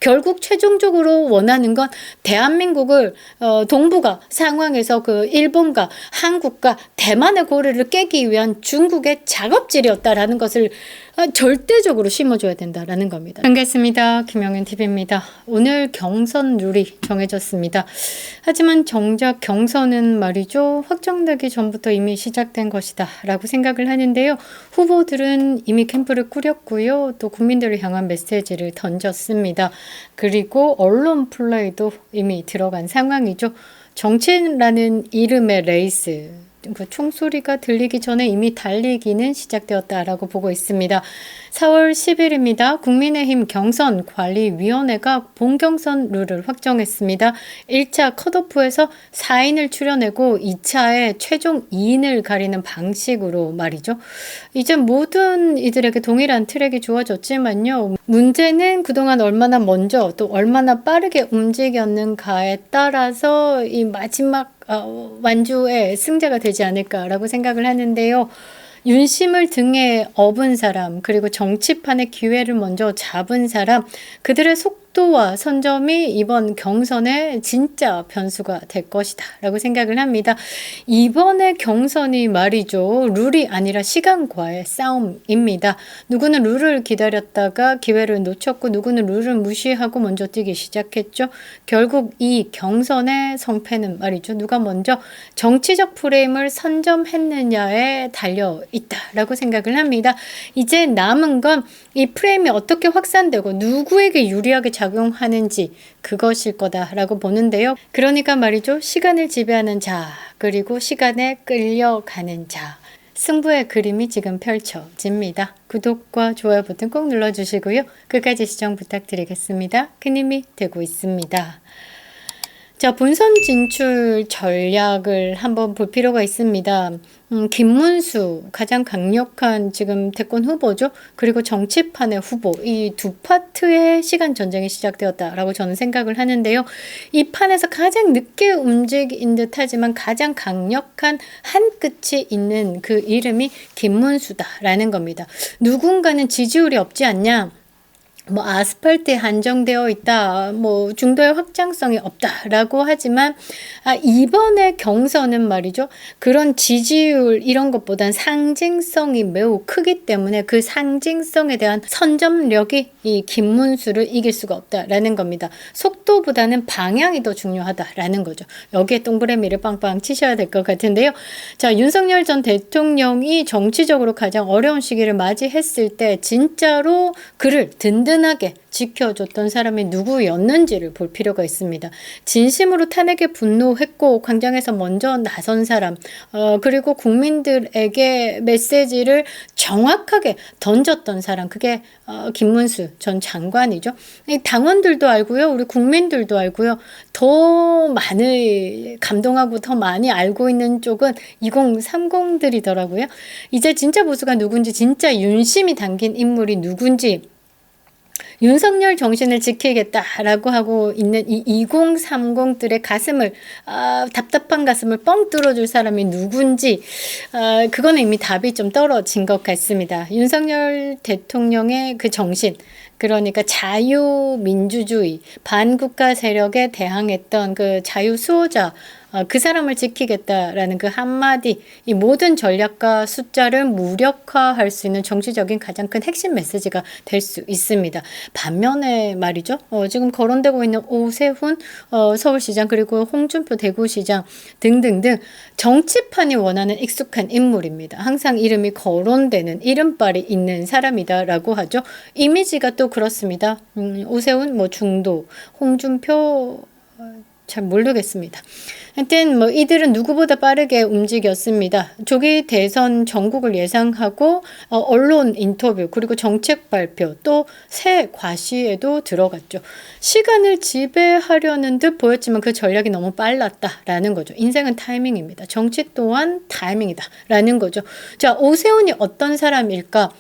결국 최종적으로 원하는 건 대한민국을 동북아 상황에서 그 일본과 한국과 대만의 고리를 깨기 위한 중국의 작업질이었다라는 것을 절대적으로 심어줘야 된다라는 겁니다. 반갑습니다. 김영현TV입니다. 오늘 경선 룰이 정해졌습니다. 하지만 정작 경선은 말이죠. 확정되기 전부터 이미 시작된 것이다 라고 생각을 하는데요. 후보들은 이미 캠프를 꾸렸고요. 또 국민들을 향한 메시지를 던졌습니다. 그리고 언론 플레이도 이미 들어간 상황이죠. 정치라는 이름의 레이스, 그 총소리가 들리기 전에 이미 달리기는 시작되었다라고 보고 있습니다. 4월 10일입니다. 국민의힘 경선관리위원회가 본경선 룰을 확정했습니다. 1차 컷오프에서 4인을 추려내고 2차에 최종 2인을 가리는 방식으로 말이죠. 이제 모든 이들에게 동일한 트랙이 주어졌지만요. 문제는 그동안 얼마나 먼저 또 얼마나 빠르게 움직였는가에 따라서 이 마지막 완주의 승자가 되지 않을까라고 생각을 하는데요. 윤심을 등에 업은 사람, 그리고 정치판의 기회를 먼저 잡은 사람, 그들의 속도와 선점이 이번 경선의 진짜 변수가 될 것이다 라고 생각을 합니다. 이번의 경선이 말이죠. 룰이 아니라 시간과의 싸움입니다. 누구는 룰을 기다렸다가 기회를 놓쳤고 누구는 룰을 무시하고 먼저 뛰기 시작했죠. 결국 이 경선의 성패는 말이죠. 누가 먼저 정치적 프레임을 선점했느냐에 달려 있다라고 생각을 합니다. 이제 남은 건 이 프레임이 어떻게 확산되고 누구에게 유리하게 작용하는지 그것일 거다라고 보는데요. 그러니까 말이죠. 시간을 지배하는 자, 그리고 시간에 끌려가는 자. 승부의 그림이 지금 펼쳐집니다. 구독과 좋아요 버튼 꼭 눌러주시고요. 끝까지 시청 부탁드리겠습니다. 큰 힘이 되고 있습니다. 자, 본선 진출 전략을 한번 볼 필요가 있습니다. 김문수 가장 강력한 지금 대권 후보죠. 그리고 정치판의 후보, 이 두 파트의 시간 전쟁이 시작되었다라고 저는 생각을 하는데요. 이 판에서 가장 늦게 움직인 듯하지만 가장 강력한 한 끝이 있는 그 이름이 김문수다라는 겁니다. 누군가는 지지율이 없지 않냐? 뭐 아스팔트에 한정되어 있다, 뭐 중도의 확장성이 없다라고 하지만 이번에 경선은 말이죠. 그런 지지율 이런 것보단 상징성이 매우 크기 때문에 그 상징성에 대한 선점력이 이 김문수를 이길 수가 없다라는 겁니다. 속도보다는 방향이 더 중요하다라는 거죠. 여기에 동그라미를 빵빵 치셔야 될 것 같은데요. 자, 윤석열 전 대통령이 정치적으로 가장 어려운 시기를 맞이했을 때 진짜로 그를 든든하게 지켜줬던 사람이 누구였는지를 볼 필요가 있습니다. 진심으로 탄핵에 분노했고 광장에서 먼저 나선 사람, 그리고 국민들에게 메시지를 정확하게 던졌던 사람, 그게 김문수 전 장관이죠. 당원들도 알고요. 우리 국민들도 알고요. 더 많이 감동하고 더 많이 알고 있는 쪽은 2030들이더라고요. 이제 진짜 보수가 누군지, 진짜 윤심이 담긴 인물이 누군지, 윤석열 정신을 지키겠다라고 하고 있는 이 2030들의 가슴을, 답답한 가슴을 뻥 뚫어줄 사람이 누군지, 그거는 이미 답이 좀 떨어진 것 같습니다. 윤석열 대통령의 그 정신, 그러니까 자유민주주의, 반국가 세력에 대항했던 그 자유수호자, 그 사람을 지키겠다라는 그 한마디, 이 모든 전략과 숫자를 무력화할 수 있는 정치적인 가장 큰 핵심 메시지가 될 수 있습니다. 반면에 말이죠. 지금 거론되고 있는 오세훈 서울시장, 그리고 홍준표 대구시장 등등등 정치판이 원하는 익숙한 인물입니다. 항상 이름이 거론되는 이름빨이 있는 사람이다라고 하죠. 이미지가 또 그렇습니다. 오세훈 뭐 중도, 홍준표 잘 모르겠습니다. 하여튼 뭐 이들은 누구보다 빠르게 움직였습니다. 조기 대선 전국을 예상하고 언론 인터뷰, 그리고 정책 발표, 또 새 과시에도 들어갔죠. 시간을 지배하려는 듯 보였지만 그 전략이 너무 빨랐다라는 거죠. 인생은 타이밍입니다. 정치 또한 타이밍이다라는 거죠. 자, 오세훈이 어떤 사람일까?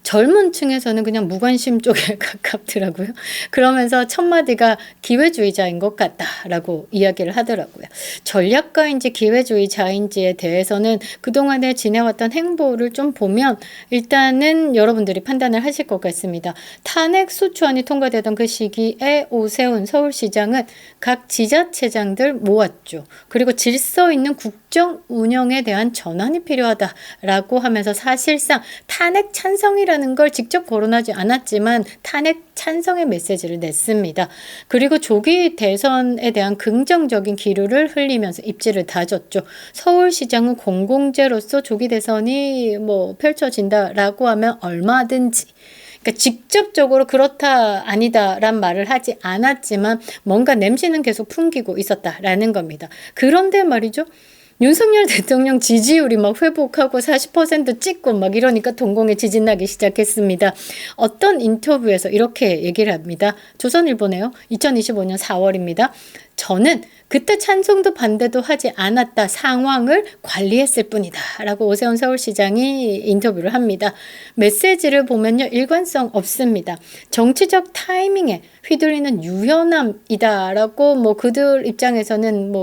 젊은 층에서는 그냥 무관심 쪽에 가깝더라고요. 그러면서 첫 마디가 기회주의자인 것 같다라고 이야기를 하더라고요. 전략가인지 기회주의자인지에 대해서는 그동안에 지내왔던 행보를 좀 보면 일단은 여러분들이 판단을 하실 것 같습니다. 탄핵 소추안이 통과되던 그 시기에 오세훈 서울시장은 각 지자체장들 모았죠. 그리고 질서 있는 국정 운영에 대한 전환이 필요하다라고 하면서 사실상 탄핵 찬성이라는 걸 직접 거론하지 않았지만 탄핵 찬성의 메시지를 냈습니다. 그리고 조기 대선에 대한 긍정적인 기류를 흘리면서 입지를 다졌죠. 서울시장은 공공재로서 조기 대선이 펼쳐진다라고 하면 얼마든지, 그러니까 직접적으로 그렇다 아니다란 말을 하지 않았지만 뭔가 냄새는 계속 풍기고 있었다라는 겁니다. 그런데 말이죠. 윤석열 대통령 지지율이 막 회복하고 40% 찍고 막 이러니까 동공에 지진 나기 시작했습니다. 어떤 인터뷰에서 이렇게 얘기를 합니다. 조선일보네요. 2025년 4월입니다. 저는 그때 찬성도 반대도 하지 않았다. 상황을 관리했을 뿐이다. 라고 오세훈 서울시장이 인터뷰를 합니다. 메시지를 보면요. 일관성 없습니다. 정치적 타이밍에 휘둘리는 유연함이다. 라고 그들 입장에서는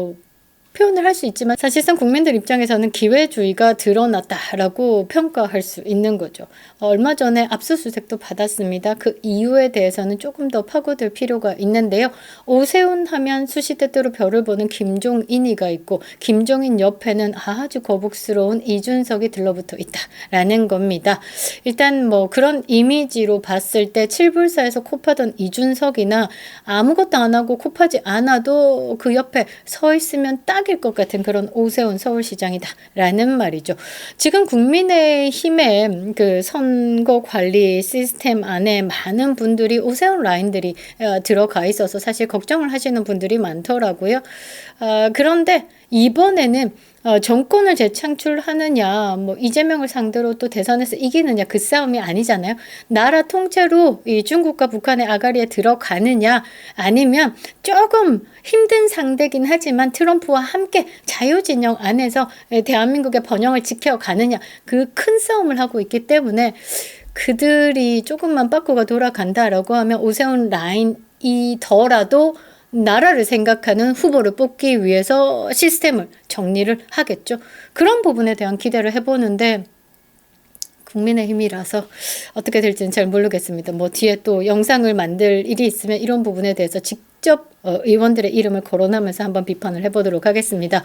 표현을 할 수 있지만 사실상 국민들 입장에서는 기회주의가 드러났다라고 평가할 수 있는 거죠. 얼마 전에 압수수색도 받았습니다. 그 이유에 대해서는 조금 더 파고들 필요가 있는데요. 오세훈 하면 수시때때로 별을 보는 김종인이가 있고 김종인 옆에는 아주 거북스러운 이준석이 들러붙어 있다라는 겁니다. 일단 그런 이미지로 봤을 때 칠불사에서 코파던 이준석이나 아무것도 안 하고 코파지 않아도 그 옆에 서 있으면 딱일 것 같은 그런 오세훈 서울시장이다라는 말이죠. 지금 국민의힘의 그 선거 관리 시스템 안에 많은 분들이 오세훈 라인들이 들어가 있어서 사실 걱정을 하시는 분들이 많더라고요. 그런데 이번에는 정권을 재창출하느냐, 이재명을 상대로 또 대선에서 이기느냐, 그 싸움이 아니잖아요. 나라 통째로 이 중국과 북한의 아가리에 들어가느냐, 아니면 조금 힘든 상대긴 하지만 트럼프와 함께 자유진영 안에서 대한민국의 번영을 지켜가느냐, 그 큰 싸움을 하고 있기 때문에 그들이 조금만 빠꾸가 돌아간다라고 하면 오세훈 라인이더라도 나라를 생각하는 후보를 뽑기 위해서 시스템을 정리를 하겠죠. 그런 부분에 대한 기대를 해보는데 국민의힘이라서 어떻게 될지는 잘 모르겠습니다. 뒤에 또 영상을 만들 일이 있으면 이런 부분에 대해서 직접 의원들의 이름을 거론하면서 한번 비판을 해보도록 하겠습니다.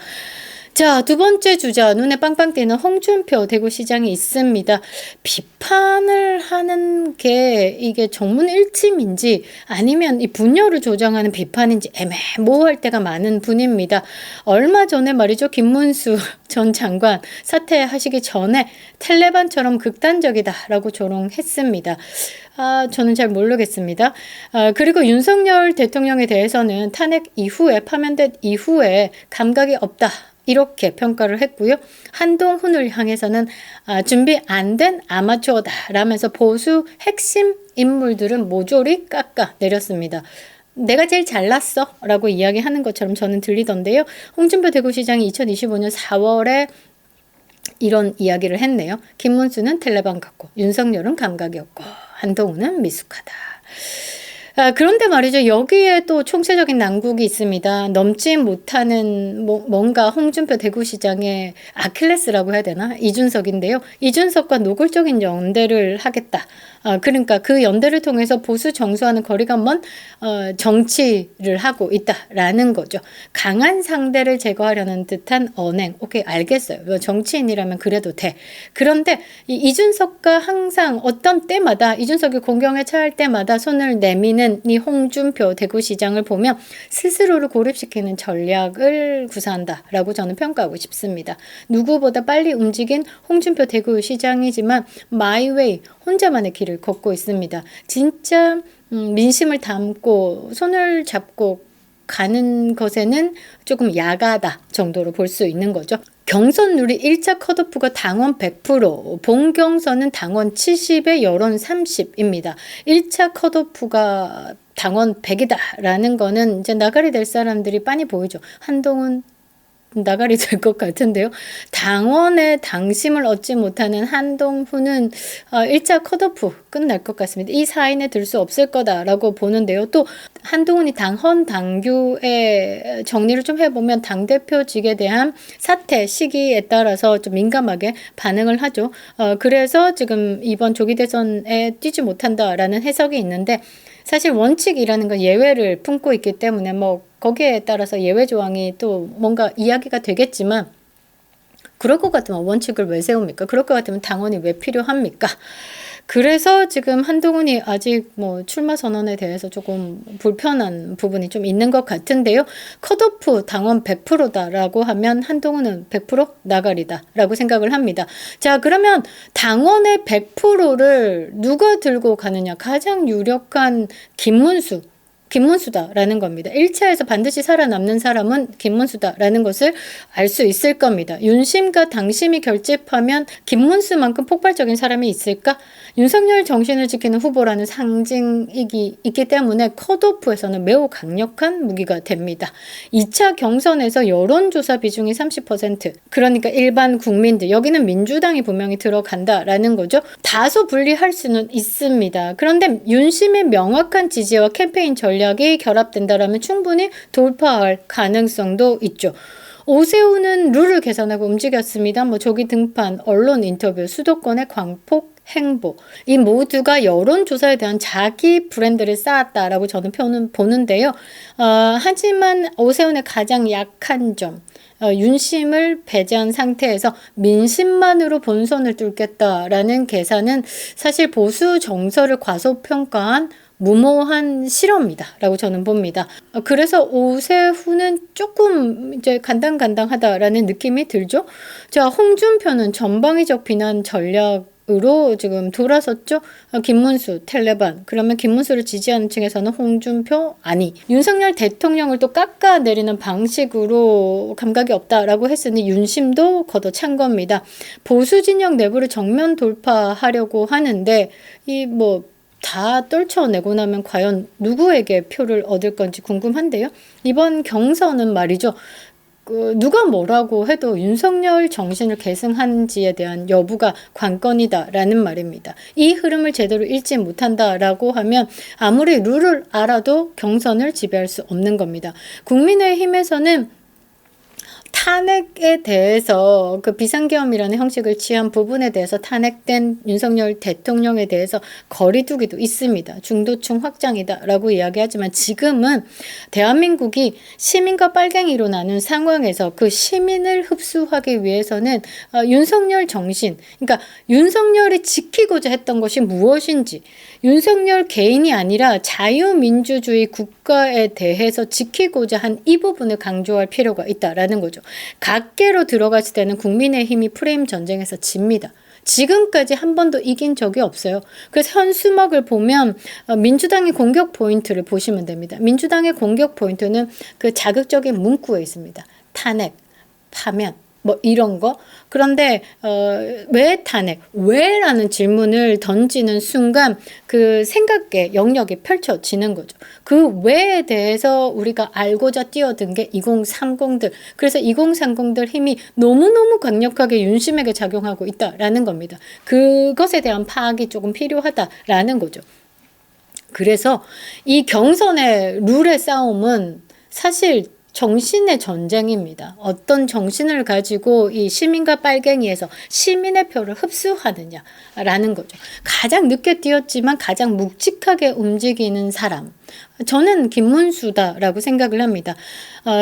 자, 두 번째 주자, 눈에 빵빵 띄는 홍준표 대구시장이 있습니다. 비판을 하는 게 이게 정문일침인지 아니면 이 분열을 조장하는 비판인지 애매모호할 때가 많은 분입니다. 얼마 전에 말이죠. 김문수 전 장관 사퇴하시기 전에 텔레반처럼 극단적이다라고 조롱했습니다. 저는 잘 모르겠습니다. 그리고 윤석열 대통령에 대해서는 탄핵 이후에 파면된 이후에 감각이 없다. 이렇게 평가를 했고요. 한동훈을 향해서는 준비 안 된 아마추어다 라면서 보수 핵심 인물들은 모조리 깎아내렸습니다. 내가 제일 잘났어 라고 이야기하는 것처럼 저는 들리던데요. 홍준표 대구시장이 2025년 4월에 이런 이야기를 했네요. 김문수는 텔레반 같고 윤석열은 감각이 없고 한동훈은 미숙하다. 그런데 말이죠. 여기에 또 총체적인 난국이 있습니다. 넘지 못하는 뭔가 홍준표 대구시장의 아킬레스라고 해야 되나? 이준석인데요. 이준석과 노골적인 연대를 하겠다. 그러니까 그 연대를 통해서 보수 정수와는 거리가 먼 정치를 하고 있다라는 거죠. 강한 상대를 제거하려는 듯한 언행. 오케이, 알겠어요. 정치인이라면 그래도 돼. 그런데 이준석과 항상 어떤 때마다 이준석이 공경에 처할 때마다 손을 내미는 이 홍준표 대구시장을 보면 스스로를 고립시키는 전략을 구사한다라고 저는 평가하고 싶습니다. 누구보다 빨리 움직인 홍준표 대구시장이지만 마이웨이 혼자만의 길을 걷고 있습니다. 진짜 민심을 담고 손을 잡고 가는 것에는 조금 야가다 정도로 볼 수 있는 거죠. 경선률이 1차 컷오프가 당원 100%, 본경선은 당원 70에 여론 30입니다. 1차 컷오프가 당원 100이다라는 거는 이제 나가리 될 사람들이 빤히 보이죠. 한동훈 나가리 될 것 같은데요. 당원의 당심을 얻지 못하는 한동훈은 1차 컷오프 끝날 것 같습니다. 이 사인에 들 수 없을 거다라고 보는데요. 또 한동훈이 당헌 당규의 정리를 좀 해보면 당대표직에 대한 사퇴 시기에 따라서 좀 민감하게 반응을 하죠. 그래서 지금 이번 조기 대선에 뛰지 못한다라는 해석이 있는데, 사실 원칙이라는 건 예외를 품고 있기 때문에 뭐 거기에 따라서 예외 조항이 또 뭔가 이야기가 되겠지만, 그럴 것 같으면 원칙을 왜 세웁니까? 그럴 것 같으면 당원이 왜 필요합니까? 그래서 지금 한동훈이 아직 뭐 출마 선언에 대해서 조금 불편한 부분이 좀 있는 것 같은데요. 컷오프 당원 100%다라고 하면 한동훈은 100% 나가리다라고 생각을 합니다. 자, 그러면 당원의 100%를 누가 들고 가느냐? 가장 유력한 김문수다라는 겁니다. 1차에서 반드시 살아남는 사람은 김문수다라는 것을 알 수 있을 겁니다. 윤심과 당심이 결집하면 김문수만큼 폭발적인 사람이 있을까? 윤석열 정신을 지키는 후보라는 상징이 있기 때문에 컷오프에서는 매우 강력한 무기가 됩니다. 2차 경선에서 여론조사 비중이 30%, 그러니까 일반 국민들, 여기는 민주당이 분명히 들어간다라는 거죠. 다소 불리할 수는 있습니다. 그런데 윤심의 명확한 지지와 캠페인 전략이 결합된다라면 충분히 돌파할 가능성도 있죠. 오세훈은 룰을 개선하고 움직였습니다. 뭐 조기 등판, 언론 인터뷰, 수도권의 광폭 행보, 이 모두가 여론조사에 대한 자기 브랜드를 쌓았다라고 저는 보는데요. 하지만 오세훈의 가장 약한 점, 윤심을 배제한 상태에서 민심만으로 본선을 뚫겠다라는 계산은 사실 보수 정서를 과소평가한 무모한 실험이다라고 저는 봅니다. 그래서 오세훈은 조금 이제 간당간당하다라는 느낌이 들죠. 자, 홍준표는 전방위적 비난 전략으로 지금 돌아섰죠. 김문수, 텔레반. 그러면 김문수를 지지하는 층에서는 홍준표 아니. 윤석열 대통령을 또 깎아내리는 방식으로 감각이 없다라고 했으니 윤심도 걷어찬 겁니다. 보수 진영 내부를 정면 돌파하려고 하는데 다 떨쳐내고 나면 과연 누구에게 표를 얻을 건지 궁금한데요. 이번 경선은 말이죠. 누가 뭐라고 해도 윤석열 정신을 계승한지에 대한 여부가 관건이다라는 말입니다. 이 흐름을 제대로 읽지 못한다라고 하면 아무리 룰을 알아도 경선을 지배할 수 없는 겁니다. 국민의힘에서는 탄핵에 대해서 그 비상계엄이라는 형식을 취한 부분에 대해서 탄핵된 윤석열 대통령에 대해서 거리두기도 있습니다. 중도층 확장이다라고 이야기하지만 지금은 대한민국이 시민과 빨갱이로 나눈 상황에서 그 시민을 흡수하기 위해서는 윤석열 정신, 그러니까 윤석열이 지키고자 했던 것이 무엇인지, 윤석열 개인이 아니라 자유민주주의 국가에 대해서 지키고자 한 이 부분을 강조할 필요가 있다라는 거죠. 각계로 들어갔을 때는 국민의힘이 프레임 전쟁에서 집니다. 지금까지 한 번도 이긴 적이 없어요. 그래서 현수막을 보면 민주당의 공격 포인트를 보시면 됩니다. 민주당의 공격 포인트는 그 자극적인 문구에 있습니다. 탄핵, 파면, 뭐 이런 거. 그런데 왜 탄핵? 왜? 라는 질문을 던지는 순간 그 생각의 영역이 펼쳐지는 거죠. 그 왜에 대해서 우리가 알고자 뛰어든 게 2030들. 그래서 2030들 힘이 너무너무 강력하게 윤심에게 작용하고 있다라는 겁니다. 그것에 대한 파악이 조금 필요하다라는 거죠. 그래서 이 경선의 룰의 싸움은 사실 정신의 전쟁입니다. 어떤 정신을 가지고 이 시민과 빨갱이에서 시민의 표를 흡수하느냐라는 거죠. 가장 늦게 뛰었지만 가장 묵직하게 움직이는 사람. 저는 김문수다라고 생각을 합니다.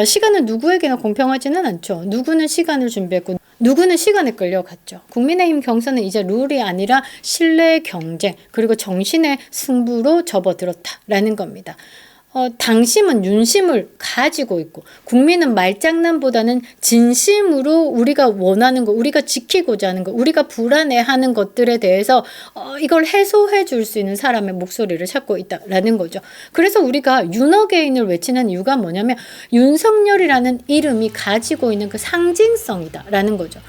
시간은 누구에게나 공평하지는 않죠. 누구는 시간을 준비했고 누구는 시간에 끌려갔죠. 국민의힘 경선은 이제 룰이 아니라 신뢰 경쟁 그리고 정신의 승부로 접어들었다라는 겁니다. 당심은 윤심을 가지고 있고 국민은 말장난보다는 진심으로 우리가 원하는 거, 우리가 지키고자 하는 거, 우리가 불안해하는 것들에 대해서 이걸 해소해 줄 수 있는 사람의 목소리를 찾고 있다라는 거죠. 그래서 우리가 윤어게인을 외치는 이유가 뭐냐면 윤석열이라는 이름이 가지고 있는 그 상징성이다라는 거죠.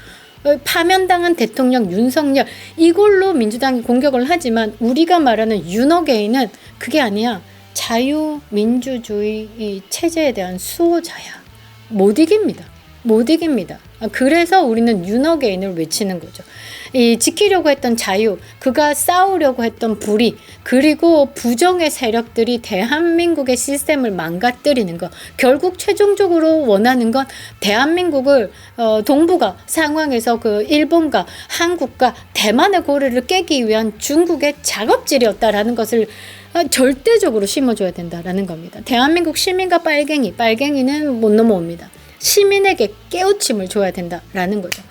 파면당한 대통령 윤석열, 이걸로 민주당이 공격을 하지만 우리가 말하는 윤어게인은 그게 아니야. 자유민주주의 이 체제에 대한 수호자야. 못 이깁니다. 못 이깁니다. 그래서 우리는 윤어게인을 외치는 거죠. 이 지키려고 했던 자유, 그가 싸우려고 했던 불의, 그리고 부정의 세력들이 대한민국의 시스템을 망가뜨리는 것. 결국 최종적으로 원하는 건 대한민국을 동북아 상황에서 그 일본과 한국과 대만의 고리를 깨기 위한 중국의 작업질이었다라는 것을 절대적으로 심어줘야 된다라는 겁니다. 대한민국 시민과 빨갱이는 못 넘어옵니다. 시민에게 깨우침을 줘야 된다라는 거죠.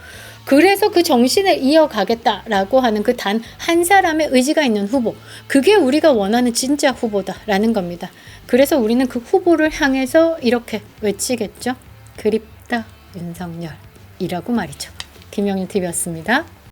그래서 그 정신을 이어가겠다라고 하는 그 단 한 사람의 의지가 있는 후보, 그게 우리가 원하는 진짜 후보다라는 겁니다. 그래서 우리는 그 후보를 향해서 이렇게 외치겠죠. 그립다 윤석열이라고 말이죠. 김영일 TV였습니다.